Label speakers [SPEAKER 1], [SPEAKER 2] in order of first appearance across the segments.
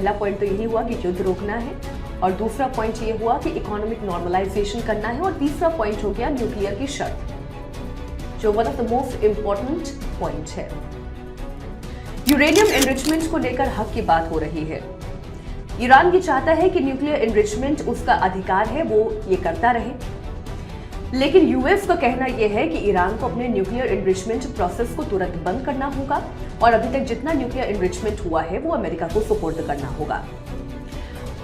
[SPEAKER 1] पहला पॉइंट तो यही हुआ कि युद्ध रोकना है, और दूसरा पॉइंट ये हुआ कि इकोनॉमिक नॉर्मलाइजेशन करना है, और तीसरा पॉइंट हो गया न्यूक्लियर की शर्त, जो one of the most important point है। यूरेनियम एनरिचमेंट को लेकर हक की बात हो रही है। ईरान ये चाहता है कि न्यूक्लियर एनरिचमेंट उसका अधिकार है, वो ये करता रहे, लेकिन यूएस का कहना यह है कि ईरान को अपने न्यूक्लियर एनरिचमेंट प्रोसेस को तुरंत बंद करना होगा, और अभी तक जितना न्यूक्लियर एनरिचमेंट हुआ है वो अमेरिका को सुपुर्द करना होगा।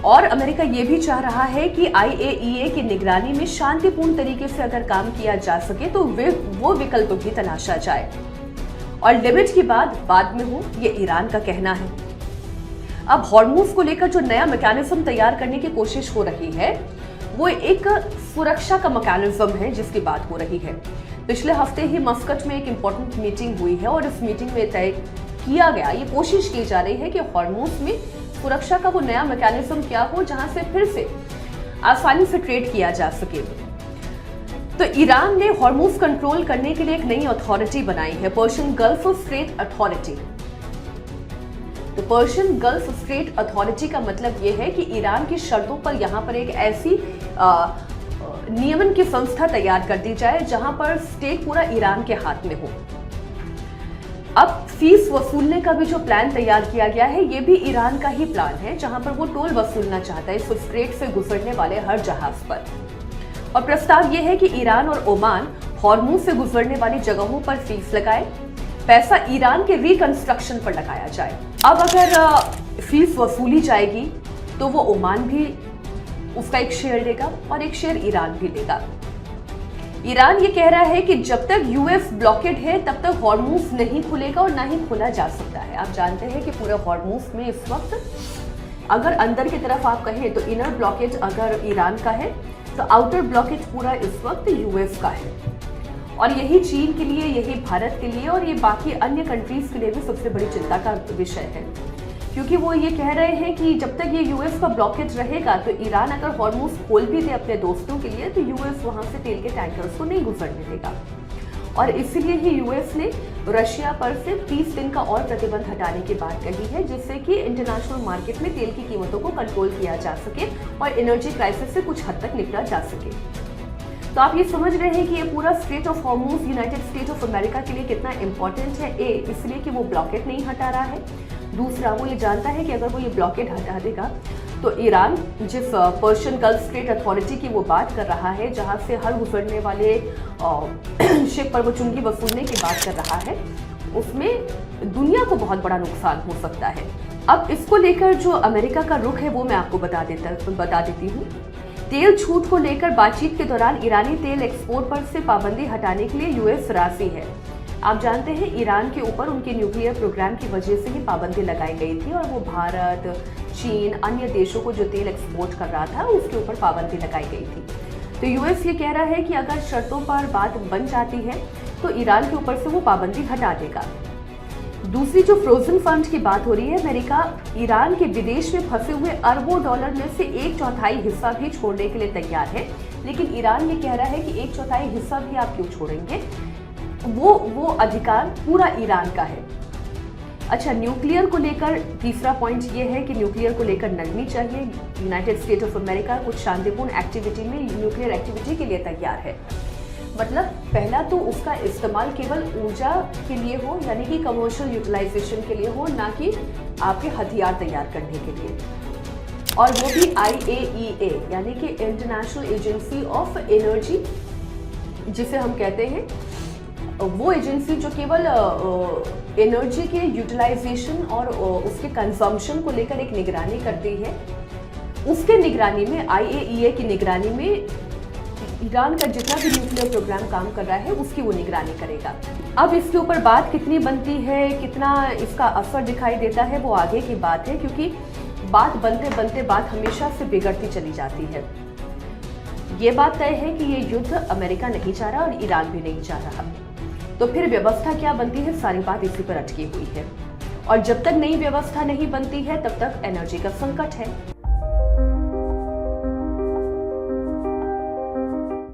[SPEAKER 1] और अमेरिका ये भी चाह रहा है कि IAEA की निगरानी में शांतिपूर्ण तरीके से अगर काम किया जा सके तो वो विकल्प भी तलाशा जाए, और लिमिट की बात बाद में हो, ये ईरान का कहना है। अब हॉर्मुज को लेकर जो नया मैकेनिज्म तैयार करने की कोशिश हो रही है वो एक सुरक्षा का मैकेनिज्म है जिसकी बात हो रही है। पिछले हफ्ते ही मस्कट में एक इंपॉर्टेंट मीटिंग हुई है, और इस मीटिंग में तय किया गया, ये कोशिश की जा रही है कि हॉर्मुज में सुरक्षा का वो नया मैकेनिज्म क्या हो जहां से फिर से आसानी से ट्रेड किया जा सके। तो ईरान ने हॉर्मुज कंट्रोल करने के लिए एक नई अथॉरिटी बनाई है, पर्शियन गल्फ स्ट्रेट अथॉरिटी। तो पर्शियन गल्फ स्ट्रेट अथॉरिटी का मतलब यह है कि ईरान की शर्तों पर यहां पर एक ऐसी नियमन की संस्था तैयार कर दी जाए जहां पर स्टेक पूरा ईरान के हाथ में हो। अब फीस वसूलने का भी जो प्लान तैयार किया गया है ये भी ईरान का ही प्लान है, जहां पर वो टोल वसूलना चाहता है इस स्ट्रेट से गुजरने वाले हर जहाज पर। और प्रस्ताव ये है कि ईरान और ओमान हॉर्मुज से गुजरने वाली जगहों पर फीस लगाए, पैसा ईरान के रिकंस्ट्रक्शन पर लगाया जाए। अब अगर फीस वसूली जाएगी तो वो ओमान भी उसका एक शेयर लेगा और एक शेयर ईरान भी लेगा। ईरान ये कह रहा है कि जब तक यूएस ब्लॉकेड है तब तक हॉर्मुज नहीं खुलेगा और ना ही खोला जा सकता है। आप जानते हैं कि पूरे हॉर्मुज में इस वक्त अगर अंदर की तरफ आप कहें तो इनर ब्लॉकेज अगर ईरान का है तो आउटर ब्लॉकेज पूरा इस वक्त यूएस का है, और यही चीन के लिए, यही भारत के लिए और ये बाकी अन्य कंट्रीज के लिए भी सबसे बड़ी चिंता का विषय है, क्योंकि वो ये कह रहे हैं कि जब तक ये यूएस का ब्लॉकेज रहेगा तो ईरान अगर हॉर्मुज खोल भी दे अपने दोस्तों के लिए तो यूएस वहां से तेल के टैंकर्स को नहीं गुजरने देगा। और इसीलिए ही यूएस ने रशिया पर से 30 दिन का और प्रतिबंध हटाने की बात कही है, जिससे कि इंटरनेशनल मार्केट में तेल की कीमतों को कंट्रोल किया जा सके और एनर्जी क्राइसिस से कुछ हद तक निपटा जा सके। तो आप ये समझ रहे हैं कि ये पूरा straight of Hormuz United states of America के लिए कितना इंपॉर्टेंट है। इसलिए कि वो ब्लॉकेट नहीं हटा रहा है, दूसरा वो ये जानता है कि अगर वो ये ब्लॉकेट हटा देगा तो ईरान जिस पर्शियन गल्फ स्ट्रेट अथॉरिटी की वो बात कर रहा है, जहां से हर गुजरने वाले शिप पर वो चुंगी वसूलने की बात कर रहा है, उसमें दुनिया को बहुत बड़ा नुकसान हो सकता है। अब इसको लेकर जो अमेरिका का रुख है वो मैं आपको बता देती हूँ। तेल छूट को लेकर बातचीत के दौरान ईरानी तेल एक्सपोर्ट पर से पाबंदी हटाने के लिए यूएस राजी है। आप जानते हैं ईरान के ऊपर उनके न्यूक्लियर प्रोग्राम की वजह से ही पाबंदी लगाई गई थी, और वो भारत, चीन, अन्य देशों को जो तेल एक्सपोर्ट कर रहा था उसके ऊपर पाबंदी लगाई गई थी। तो यूएस ये कह रहा है कि अगर शर्तों पर बात बन जाती है तो ईरान के ऊपर से वो पाबंदी हटा देगा। दूसरी जो फ्रोजन फंड की बात हो रही है, अमेरिका ईरान के विदेश में फंसे हुए अरबों डॉलर में से 1/4 हिस्सा भी छोड़ने के लिए तैयार है, लेकिन ईरान ये कह रहा है कि 1/4 हिस्सा भी आप क्यों छोड़ेंगे, वो अधिकार पूरा ईरान का है। अच्छा, न्यूक्लियर को लेकर तीसरा पॉइंट ये है कि न्यूक्लियर को लेकर नरमी चाहिए। यूनाइटेड स्टेट्स ऑफ अमेरिका कुछ शांतिपूर्ण एक्टिविटी में न्यूक्लियर एक्टिविटी के लिए तैयार है। मतलब पहला तो उसका इस्तेमाल केवल ऊर्जा के लिए हो, यानी कि कमर्शियल यूटिलाइजेशन के लिए हो, ना कि आपके हथियार तैयार करने के लिए, और वो भी IAEA यानी कि इंटरनेशनल एजेंसी ऑफ एनर्जी जिसे हम कहते हैं, वो एजेंसी जो केवल एनर्जी के यूटिलाइजेशन और उसके कंजम्पशन को लेकर एक निगरानी करती है, उसके निगरानी में IAEA की निगरानी में ईरान का जितना भी न्यूक्लियर प्रोग्राम काम कर रहा है उसकी वो निगरानी करेगा। अब इसके ऊपर बात कितनी बनती है, कितना इसका असर दिखाई देता है, वो आगे की बात है, क्योंकि बात बनते बनते बात हमेशा से बिगड़ती चली जाती है। ये बात तय है कि ये युद्ध अमेरिका नहीं चाह रहा और ईरान भी नहीं चाह रहा, तो फिर व्यवस्था क्या बनती है, सारी बात इसी पर अटकी हुई है। और जब तक नई व्यवस्था नहीं बनती है तब तक एनर्जी का संकट है।